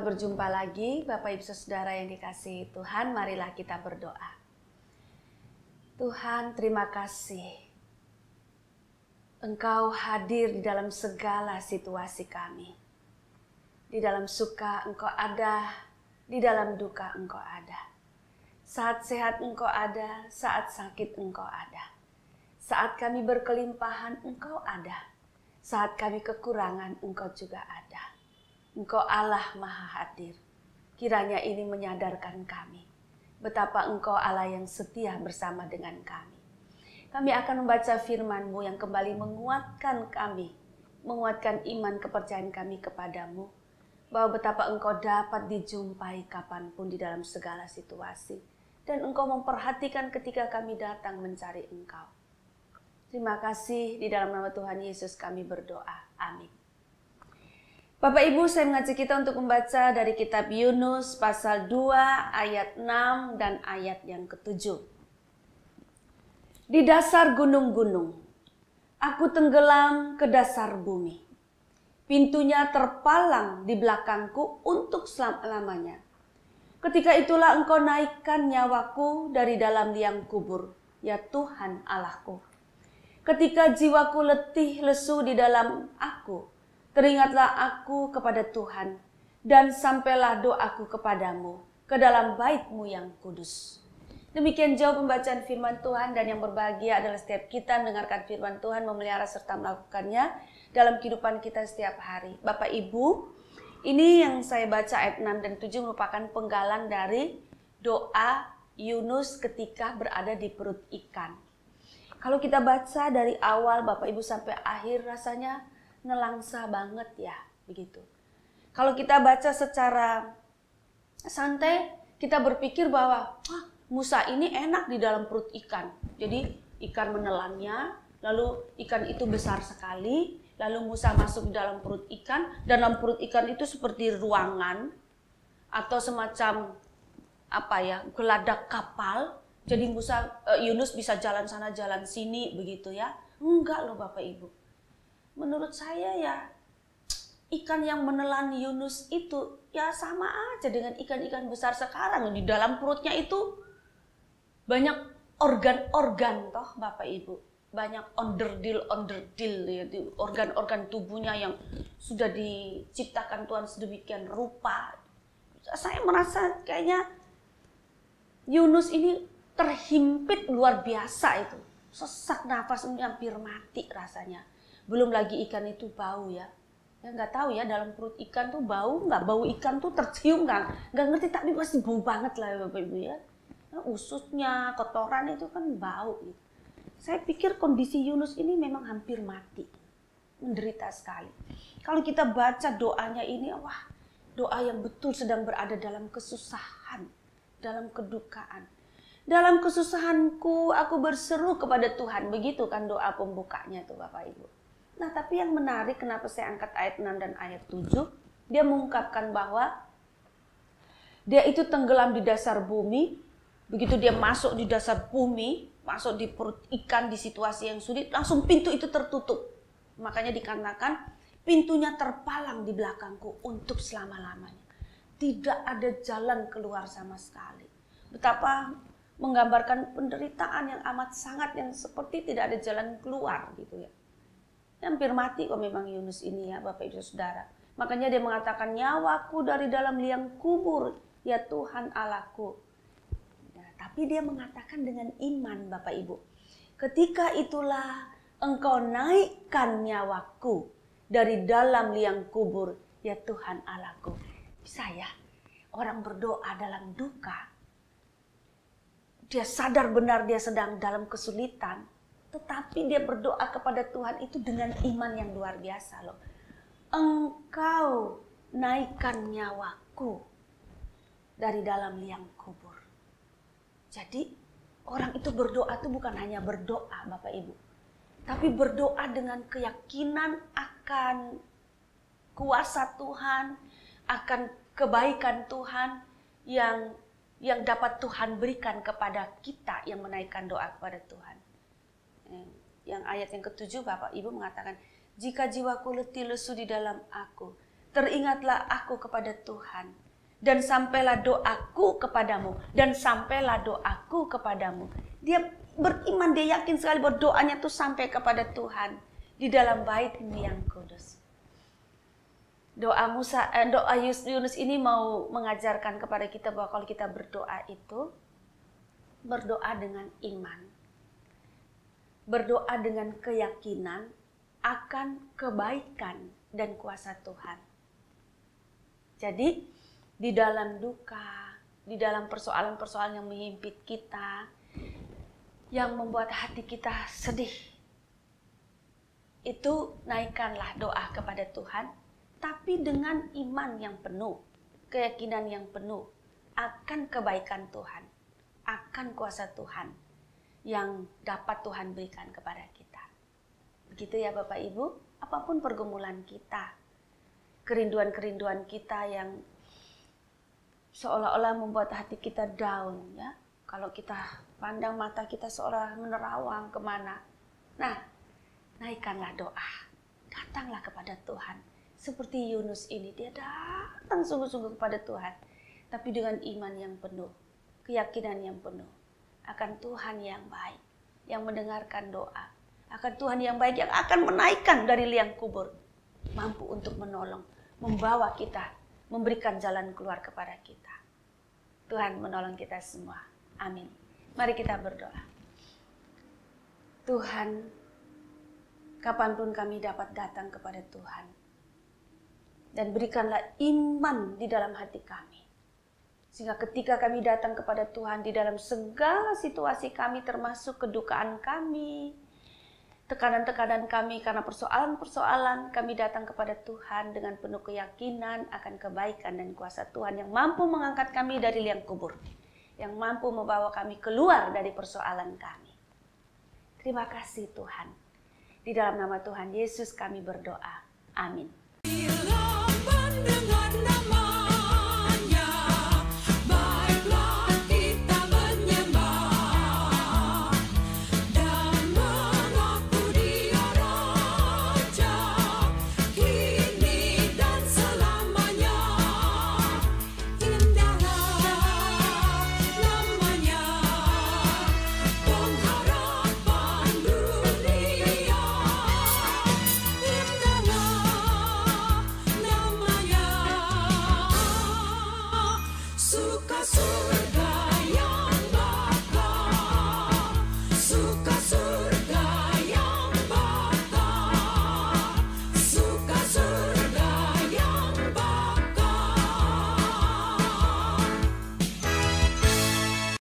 berjumpa lagi, Bapak Ibu Saudara yang dikasihi Tuhan, marilah kita berdoa. Tuhan, terima kasih. Engkau hadir di dalam segala situasi kami. Di dalam suka Engkau ada, di dalam duka Engkau ada. Saat sehat Engkau ada, saat sakit Engkau ada. Saat kami berkelimpahan Engkau ada. Saat kami kekurangan Engkau juga ada. Engkau Allah Maha Hadir. Kiranya ini menyadarkan kami betapa Engkau Allah yang setia bersama dengan kami. Kami akan membaca firman-Mu yang kembali menguatkan kami, menguatkan iman kepercayaan kami kepadamu, bahwa betapa Engkau dapat dijumpai kapanpun di dalam segala situasi, dan Engkau memperhatikan ketika kami datang mencari Engkau. Terima kasih, di dalam nama Tuhan Yesus kami berdoa. Amin. Bapak Ibu, saya mengajak kita untuk membaca dari kitab Yunus pasal 2 ayat 6 dan ayat yang ke-7. Di dasar gunung-gunung, aku tenggelam ke dasar bumi. Pintunya terpalang di belakangku untuk selama-lamanya. Ketika itulah Engkau naikkan nyawaku dari dalam liang kubur, ya Tuhan Allahku. Ketika jiwaku letih lesu di dalam aku, teringatlah aku kepada Tuhan, dan sampailah doaku kepadamu, ke dalam bait-Mu yang kudus. Demikian jauh pembacaan firman Tuhan, dan yang berbahagia adalah setiap kita mendengarkan firman Tuhan, memelihara serta melakukannya dalam kehidupan kita setiap hari. Bapak Ibu, ini yang saya baca ayat 6 dan 7 merupakan penggalan dari doa Yunus ketika berada di perut ikan. Kalau kita baca dari awal Bapak Ibu sampai akhir, rasanya nelangsa banget ya, begitu. Kalau kita baca secara santai, kita berpikir bahwa Musa ini enak di dalam perut ikan. Jadi ikan menelannya, lalu ikan itu besar sekali, lalu Musa masuk di dalam perut ikan. Dalam perut ikan itu seperti ruangan atau semacam geladak kapal. Jadi Yunus bisa jalan sana jalan sini begitu ya. Enggak loh Bapak Ibu. Menurut saya ya, ikan yang menelan Yunus itu ya sama aja dengan ikan-ikan besar sekarang. Di dalam perutnya itu banyak organ-organ toh Bapak Ibu. Banyak onderdil ya, organ-organ tubuhnya yang sudah diciptakan Tuhan sedemikian rupa. Saya merasa kayaknya Yunus ini terhimpit luar biasa itu. Sesak nafas, hampir mati rasanya. Belum lagi ikan itu bau ya. Ya nggak tahu ya, dalam perut ikan tuh bau nggak? Bau ikan tuh tercium nggak ngerti, tapi pasti bau banget lah ya Bapak Ibu ya. Nah, ususnya, kotoran itu kan bau gitu. Saya pikir kondisi Yunus ini memang hampir mati. Menderita sekali. Kalau kita baca doanya ini, wah, doa yang betul sedang berada dalam kesusahan, dalam kedukaan. Dalam kesusahanku aku berseru kepada Tuhan. Begitu kan doa pembukanya tuh Bapak Ibu. Nah, tapi yang menarik kenapa saya angkat ayat 6 dan ayat 7, dia mengungkapkan bahwa dia itu tenggelam di dasar bumi. Begitu dia masuk di dasar bumi, masuk di perut ikan di situasi yang sulit, langsung pintu itu tertutup. Makanya dikatakan pintunya terpalang di belakangku untuk selama-lamanya. Tidak ada jalan keluar sama sekali. Betapa menggambarkan penderitaan yang amat sangat, yang seperti tidak ada jalan keluar gitu ya. Hampir mati kok memang Yunus ini ya Bapak Ibu Saudara. Makanya dia mengatakan, nyawaku dari dalam liang kubur, ya Tuhan Allahku. Ya, tapi dia mengatakan dengan iman Bapak Ibu. Ketika itulah Engkau naikkan nyawaku dari dalam liang kubur, ya Tuhan Allahku. Bisa ya, orang berdoa dalam duka. Dia sadar benar dia sedang dalam kesulitan. Tetapi dia berdoa kepada Tuhan itu dengan iman yang luar biasa loh. Engkau naikkan nyawaku dari dalam liang kubur. Jadi orang itu berdoa itu bukan hanya berdoa Bapak Ibu. Tapi berdoa dengan keyakinan akan kuasa Tuhan, akan kebaikan Tuhan yang dapat Tuhan berikan kepada kita yang menaikkan doa kepada Tuhan. Yang ayat yang ke-7 Bapak Ibu mengatakan, jika jiwaku letih lesu di dalam aku, teringatlah aku kepada Tuhan. Dan sampailah doaku kepadamu. Dan sampailah doaku kepadamu. Dia beriman, dia yakin sekali bahwa doanya itu sampai kepada Tuhan. Di dalam bait-Mu yang kudus. Doa Yunus ini mau mengajarkan kepada kita bahwa kalau kita berdoa itu, berdoa dengan iman. Berdoa dengan keyakinan akan kebaikan dan kuasa Tuhan. Jadi, di dalam duka, di dalam persoalan-persoalan yang menghimpit kita, yang membuat hati kita sedih, itu naikkanlah doa kepada Tuhan, tapi dengan iman yang penuh, keyakinan yang penuh akan kebaikan Tuhan, akan kuasa Tuhan yang dapat Tuhan berikan kepada kita. Begitu ya Bapak Ibu, apapun pergumulan kita, kerinduan-kerinduan kita yang seolah-olah membuat hati kita down, ya. Kalau kita pandang mata kita seolah menerawang kemana. Nah, naikkanlah doa, datanglah kepada Tuhan. Seperti Yunus ini, dia datang sungguh-sungguh kepada Tuhan. Tapi dengan iman yang penuh, keyakinan yang penuh akan Tuhan yang baik, yang mendengarkan doa. Akan Tuhan yang baik yang akan menaikkan dari liang kubur. Mampu untuk menolong, membawa kita, memberikan jalan keluar kepada kita. Tuhan menolong kita semua. Amin. Mari kita berdoa. Tuhan, kapanpun kami dapat datang kepada Tuhan. Dan berikanlah iman di dalam hati kami. Sehingga ketika kami datang kepada Tuhan di dalam segala situasi kami, termasuk kedukaan kami, tekanan-tekanan kami karena persoalan-persoalan, kami datang kepada Tuhan dengan penuh keyakinan akan kebaikan dan kuasa Tuhan yang mampu mengangkat kami dari liang kubur, yang mampu membawa kami keluar dari persoalan kami. Terima kasih Tuhan. Di dalam nama Tuhan Yesus kami berdoa. Amin. Bila mendengar nama